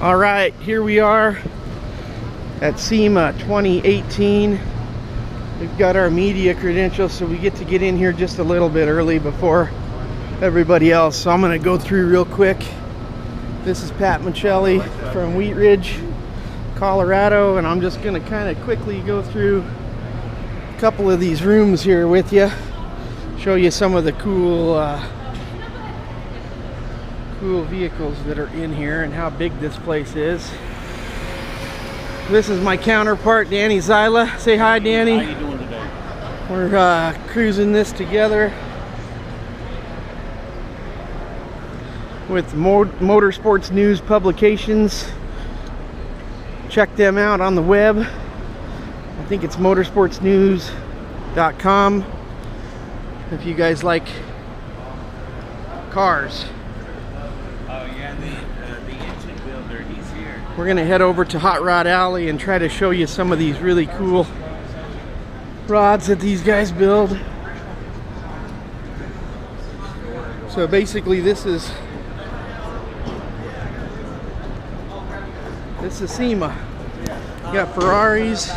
All right, here we are at SEMA 2018. We've got our media credentials, so we get to get in here just a little bit early before everybody else. So I'm going to go through real quick. This is Pat Michelli from Wheat Ridge, Colorado, and I'm just going to kind of quickly go through a couple of these rooms here with you, show you some of the cool vehicles that are in here and how big this place is. This is my counterpart, Danny Zyla. Say hi, Danny. How you doing today? We're cruising this together with Motorsports News Publications. Check them out on the web. I think it's motorsportsnews.com if you guys like cars. Oh yeah, the engine builder, he's here. We're gonna head over to Hot Rod Alley and try to show you some of these really cool rods that these guys build. So basically this is SEMA. You got Ferraris,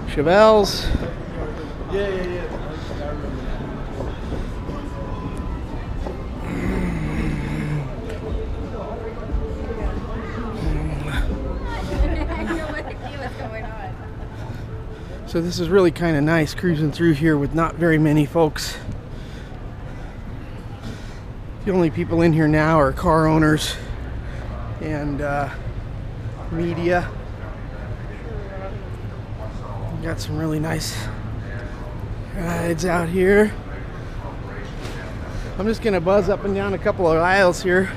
Chevelles. So this is really kind of nice cruising through here with not very many folks. The only people in here now are car owners and media. Got some really nice rides out here. I'm just gonna buzz up and down a couple of aisles here,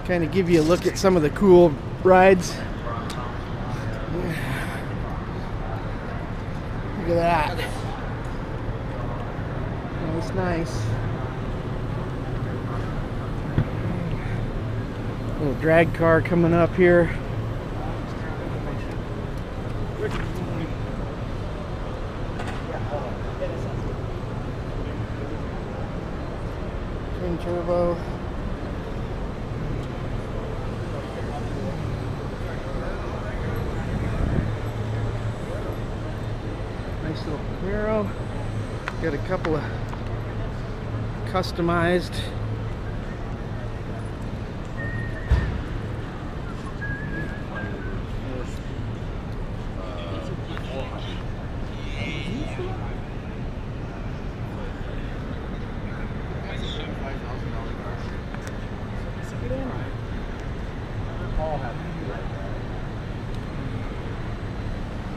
kind of give you a look at some of the cool rides. Look at that. That's nice. Little drag car coming up here. Twin turbo. Nice little Camaro. Got a couple of customized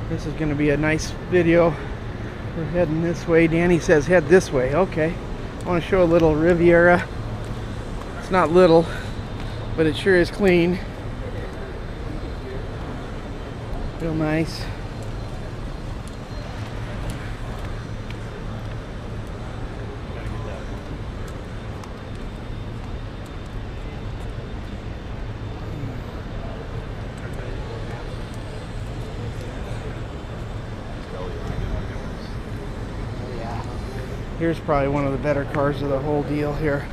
This is going to be a nice video. We're heading this way. Danny says head this way. Okay. I want to show a little Riviera. It's not little, but it sure is clean. Real nice. Here's probably one of the better cars of the whole deal here.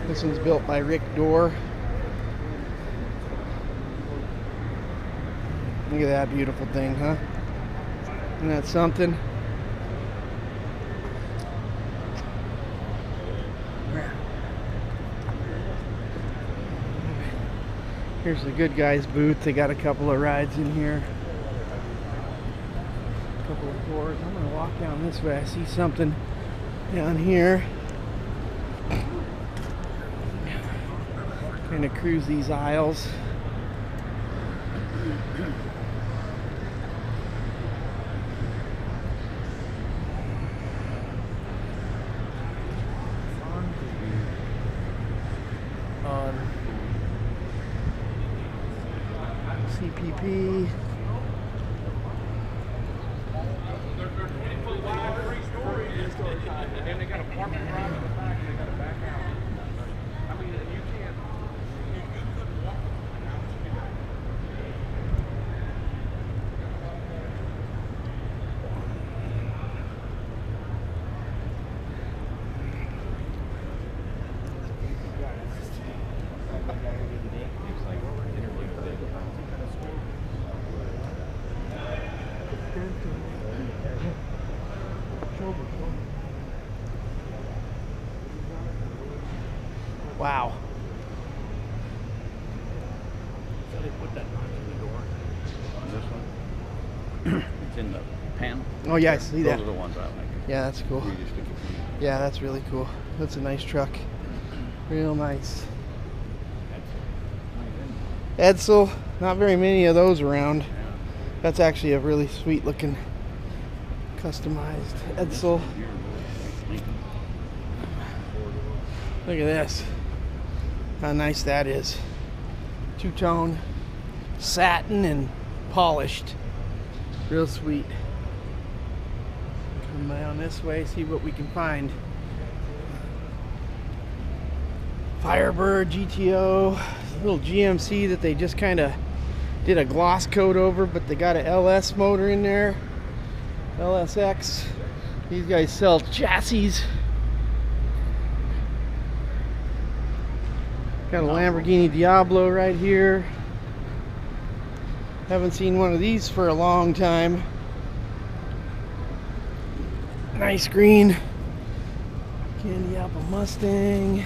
This one's built by Rick Dorr. Look at that beautiful thing, huh? Isn't that something? Here's the Good Guys booth. They got a couple of rides in here. Couple of floors. I'm going to walk down this way. I see something down here. Kind of cruise these aisles. On CPP. And they got a parking garage in the back, and they got to back out. I mean, you can't walk. It's in the pan. Oh yeah, I see that. Those are the ones I like. Yeah, that's cool. You just stick it in. Yeah, that's really cool. That's a nice truck. Real nice. Edsel, not very many of those around. Yeah. That's actually a really sweet looking customized Edsel. Look at this. How nice that is. Two-tone, satin and polished. Real sweet. Come down this way, see what we can find. Firebird Gto, little GMC that they just kind of did a gloss coat over, but they got a LS motor in there. LSX. These guys sell chassis. Got a Lamborghini Diablo right here. Haven't seen one of these for a long time. Nice green Candy Apple Mustang.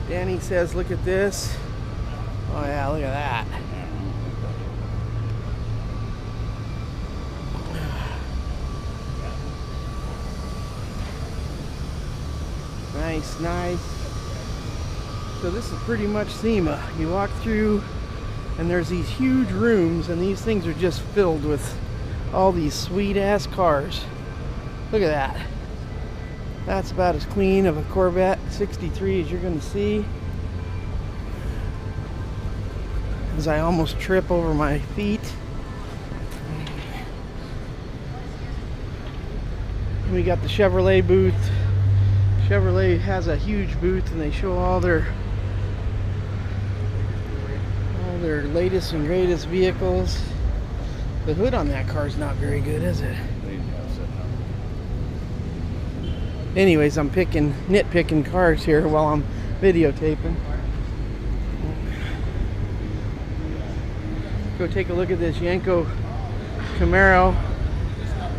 Danny says, look at this. Oh yeah, look at that. Nice, nice. So this is pretty much SEMA. You walk through and there's these huge rooms, and these things are just filled with all these sweet ass cars. Look at that. That's about as clean of a Corvette 63 as you're going to see. As I almost trip over my feet. And we got the Chevrolet booth. Chevrolet has a huge booth, and they show all their latest and greatest vehicles. The hood on that car is not very good, is it? Anyways, I'm nitpicking cars here while I'm videotaping. Go take a look at this Yenko Camaro.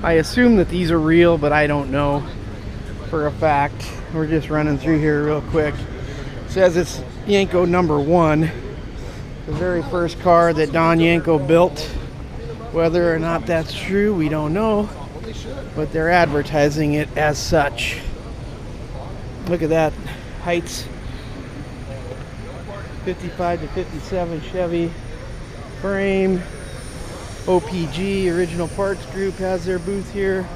I assume that these are real, but I don't know for a fact. We're just running through here real quick. It says it's Yenko #1, the very first car that Don Yenko built. Whether or not that's true, we don't know, but they're advertising it as such. Look at that, Heights 55 to 57 Chevy frame. OPG, Original Parts Group, has their booth here.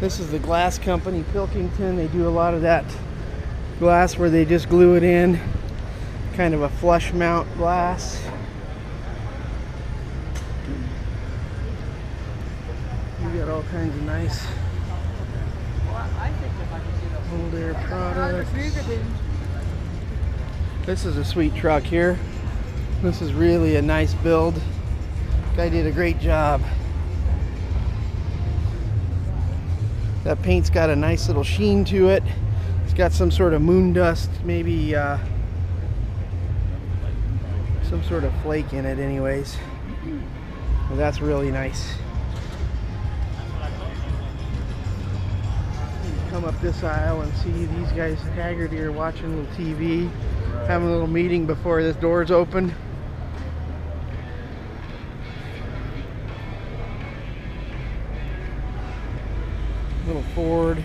This is the glass company, Pilkington. They do a lot of that glass where they just glue it in. Kind of a flush mount glass. You got all kinds of nice old air products. This is a sweet truck here. This is really a nice build. Guy did a great job. That paint's got a nice little sheen to it. It's got some sort of moon dust, maybe some sort of flake in it anyways. Well, that's really nice. Come up this aisle and see these guys Haggerty are watching a little TV, having a little meeting before this door's open. Little Ford.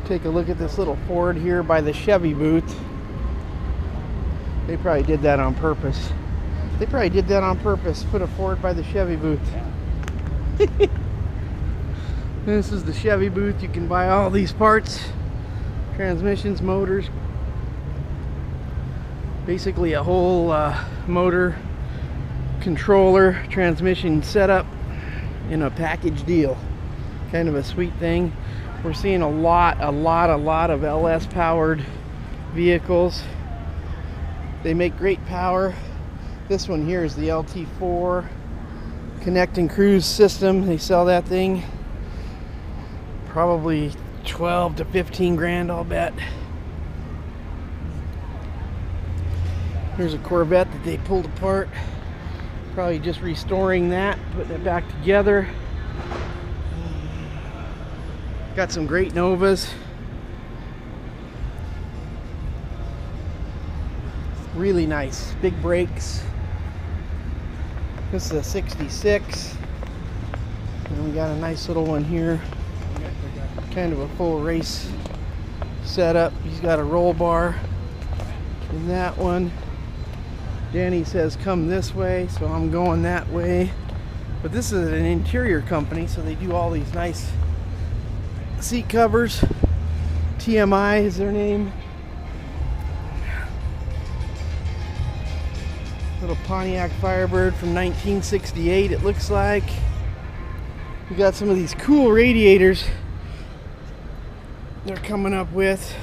Take a look at this little Ford here by the Chevy booth. They probably did that on purpose. They probably did that on purpose. Put a Ford by the Chevy booth. This is the Chevy booth. You can buy all these parts. Transmissions, motors. Basically a whole motor, controller, transmission setup in a package deal. Kind of a sweet thing. We're seeing a lot of LS powered vehicles. They make great power. This one here is the LT4. Connect and Cruise system. They sell that thing probably 12 to 15 grand, I'll bet. Here's a Corvette that they pulled apart. Probably just restoring that, putting it back together. Got some great Novas. Really nice. Big brakes. This is a 66. And we got a nice little one here. Kind of a full race setup. He's got a roll bar in that one. Danny says come this way, so I'm going that way. But this is an interior company, so they do all these nice seat covers. TMI is their name. Little Pontiac Firebird from 1968, it looks like. We got some of these cool radiators they're coming up with.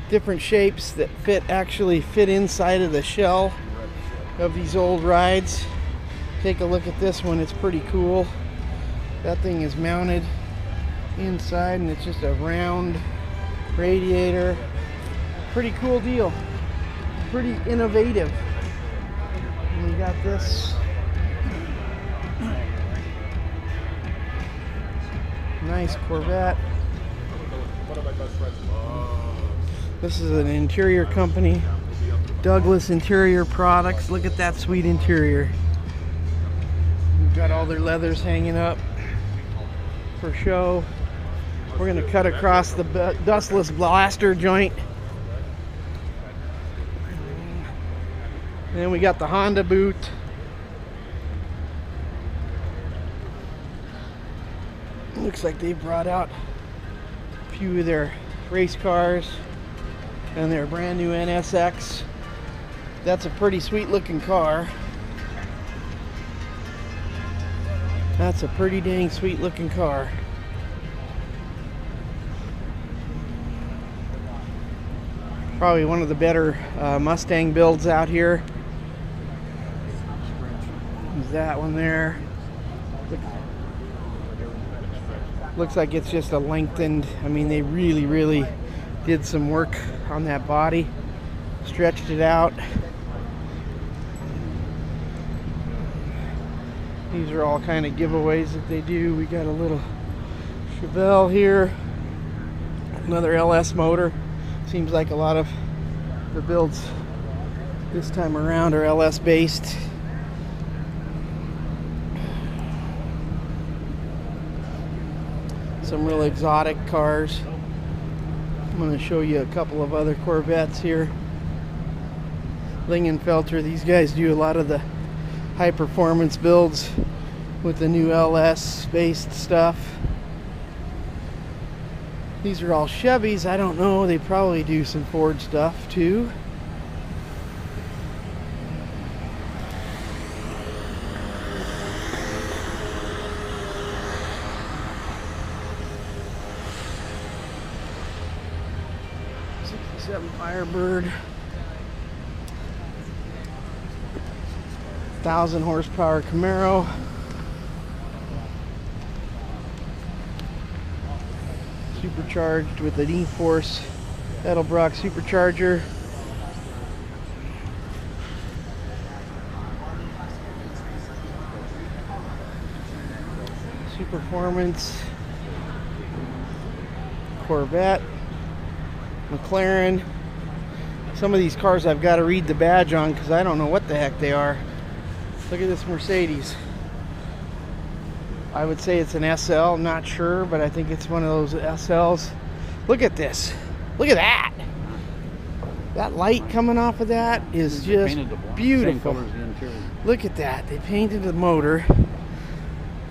Different shapes that actually fit inside of the shell of these old rides. Take a look at this one, it's pretty cool. That thing is mounted inside and it's just a round radiator. Pretty cool deal. Pretty innovative. And we got this nice Corvette. This is an interior company. Douglas Interior Products. Look at that sweet interior. We've got all their leathers hanging up for show. We're going to cut across the dustless blaster joint. And then we got the Honda boot. Looks like they brought out a few of their race cars and their brand new NSX. That's a pretty sweet looking car. That's a pretty dang sweet looking car. Probably one of the better Mustang builds out here. There's that one there. Looks like it's just a lengthened, I mean they really did some work on that body. Stretched it out. These are all kind of giveaways that they do. We got a little Chevelle here. Another LS motor. Seems like a lot of the builds this time around are LS based. Some real exotic cars. I'm going to show you a couple of other Corvettes here. Lingenfelter, these guys do a lot of the high performance builds with the new LS based stuff. These are all Chevys. I don't know, they probably do some Ford stuff too. Firebird, 1,000 horsepower Camaro, supercharged with an E-Force Edelbrock supercharger. Performance Corvette, McLaren. Some of these cars I've got to read the badge on because I don't know what the heck they are. Look at this Mercedes. I would say it's an SL, I'm not sure, but I think it's one of those SLs. Look at this. Look at that. That light coming off of that is just beautiful. Look at that. They painted the motor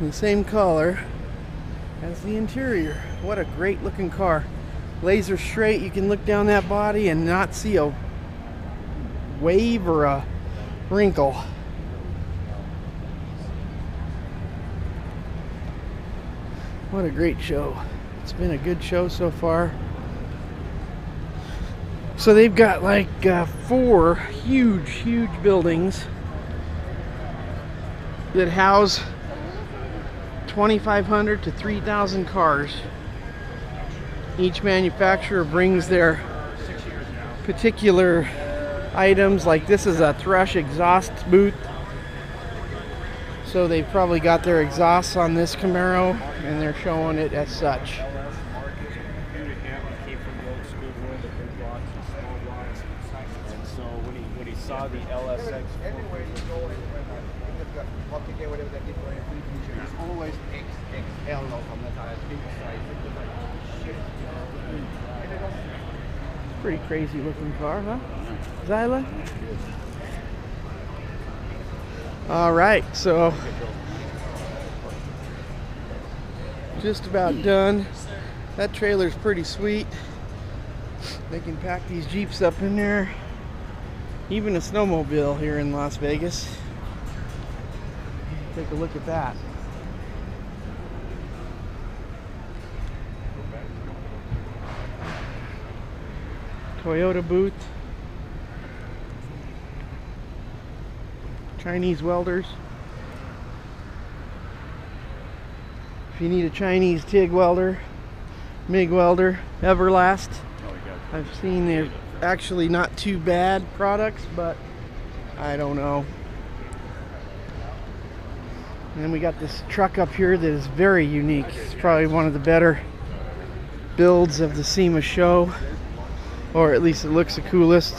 in the same color as the interior. What a great looking car. Laser straight. You can look down that body and not see a wave or a wrinkle. What a great show. It's been a good show so far. So they've got like 4 huge buildings that house 2,500 to 3,000 cars. Each manufacturer brings their particular items. Like this is a Thrush exhaust booth, so they've probably got their exhausts on this Camaro and they're showing it as such. When he saw the LSX, there's always XL from the tire, big size. Pretty crazy looking car, huh? Zyla? Alright, so just about done. That trailer's pretty sweet. They can pack these Jeeps up in there. Even a snowmobile here in Las Vegas. Take a look at that. Toyota booth. Chinese welders. If you need a Chinese TIG welder, MIG welder, Everlast. I've seen they're actually not too bad products, but I don't know. And then we got this truck up here that is very unique. It's probably one of the better builds of the SEMA show, or at least it looks the coolest.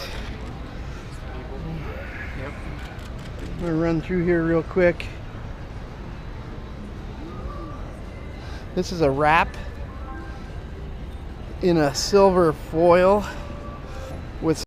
I'm gonna run through here real quick. This is a wrap in a silver foil.